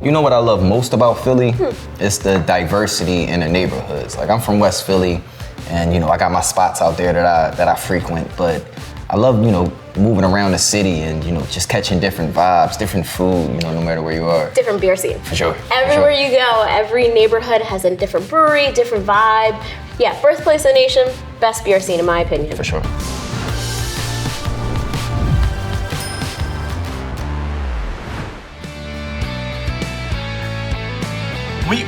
You know what I love most about Philly? It's the diversity in the neighborhoods. Like, I'm from West Philly, and I got my spots out there that I frequent, but I love, moving around the city and, just catching different vibes, different food, no matter where you are. Different beer scene. For sure. Everywhere you go, every neighborhood has a different brewery, different vibe. Yeah, birthplace of the nation, best beer scene in my opinion. For sure.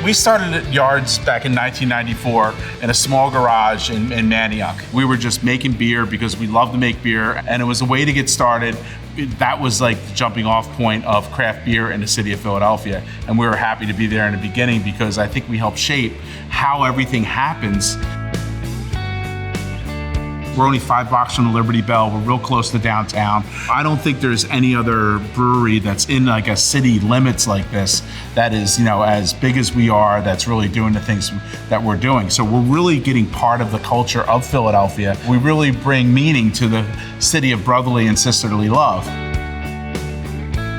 We started at Yards back in 1994 in a small garage in Manioc. We were just making beer because we love to make beer, and it was a way to get started. That was like the jumping off point of craft beer in the city of Philadelphia. And we were happy to be there in the beginning because I think we helped shape how everything happens. We're only 5 blocks from the Liberty Bell. We're real close to downtown. I don't think there's any other brewery that's in like a city limits like this that is, as big as we are, that's really doing the things that we're doing. So we're really getting part of the culture of Philadelphia. We really bring meaning to the city of brotherly and sisterly love.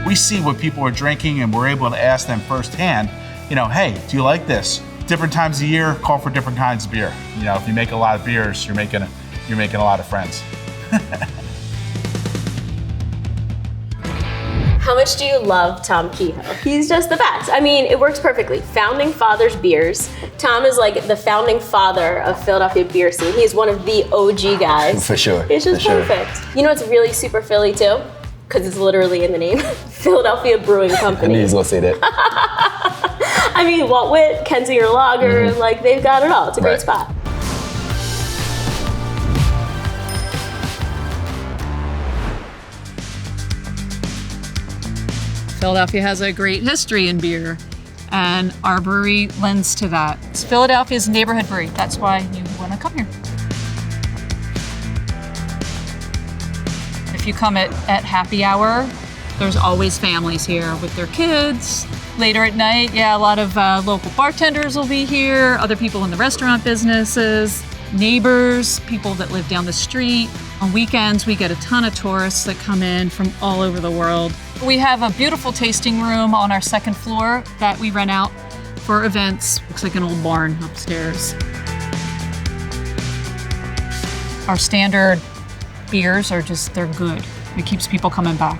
We see what people are drinking and we're able to ask them firsthand, hey, do you like this? Different times of year, call for different kinds of beer. If you make a lot of beers, you're making a lot of friends. How much do you love Tom Kehoe? He's just the best. I mean, it works perfectly. Founding Fathers beers. Tom is like the founding father of Philadelphia beer scene. He's one of the OG guys. For sure. It's just perfect. You know what's really super Philly too? Because it's literally in the name. Philadelphia Brewing Company. I knew he was gonna say that. I mean, Walt Whit, Kensinger Lager, like they've got it all. It's a great spot. Philadelphia has a great history in beer, and our brewery lends to that. It's Philadelphia's neighborhood brewery. That's why you want to come here. If you come at happy hour, there's always families here with their kids. Later at night, a lot of local bartenders will be here, other people in the restaurant businesses, neighbors, people that live down the street. On weekends, we get a ton of tourists that come in from all over the world. We have a beautiful tasting room on our second floor that we rent out for events. Looks like an old barn upstairs. Our standard beers are they're good. It keeps people coming back.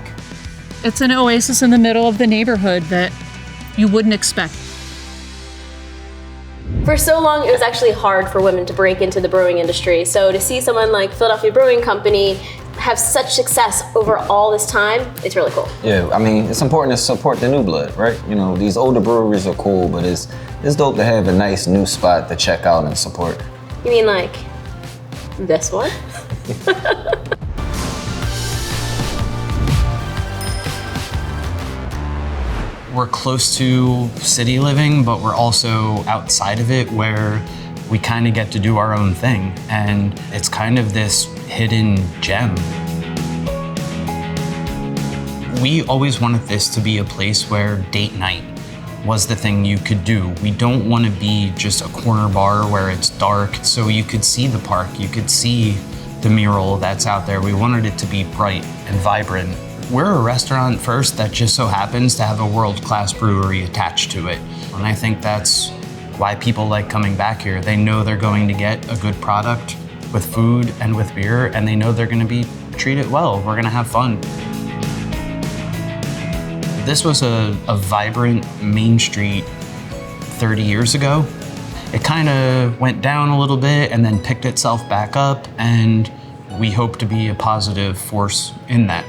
It's an oasis in the middle of the neighborhood that you wouldn't expect. For so long, it was actually hard for women to break into the brewing industry. So to see someone like Philadelphia Brewing Company have such success over all this time, it's really cool. Yeah, I mean, it's important to support the new blood, right? These older breweries are cool, but it's dope to have a nice new spot to check out and support. You mean like this one? We're close to city living, but we're also outside of it where we kind of get to do our own thing. And it's kind of this hidden gem. We always wanted this to be a place where date night was the thing you could do. We don't want to be just a corner bar where it's dark so you could see the park, you could see the mural that's out there. We wanted it to be bright and vibrant. We're a restaurant first that just so happens to have a world-class brewery attached to it. And I think that's why people like coming back here. They know they're going to get a good product with food and with beer, and they know they're gonna be treated well. We're gonna have fun. This was a vibrant Main Street 30 years ago. It kind of went down a little bit and then picked itself back up, and we hope to be a positive force in that.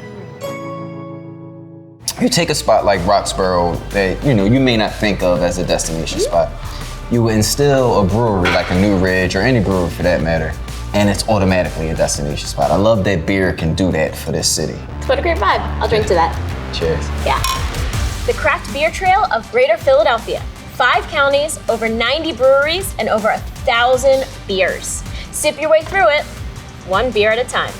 You take a spot like Roxborough that you may not think of as a destination spot. You instill a brewery like a New Ridge or any brewery for that matter, and it's automatically a destination spot. I love that beer can do that for this city. What a great vibe. I'll drink to that. Cheers. Yeah. The Craft Beer Trail of Greater Philadelphia. 5 counties, over 90 breweries, and over 1,000 beers. Sip your way through it, one beer at a time.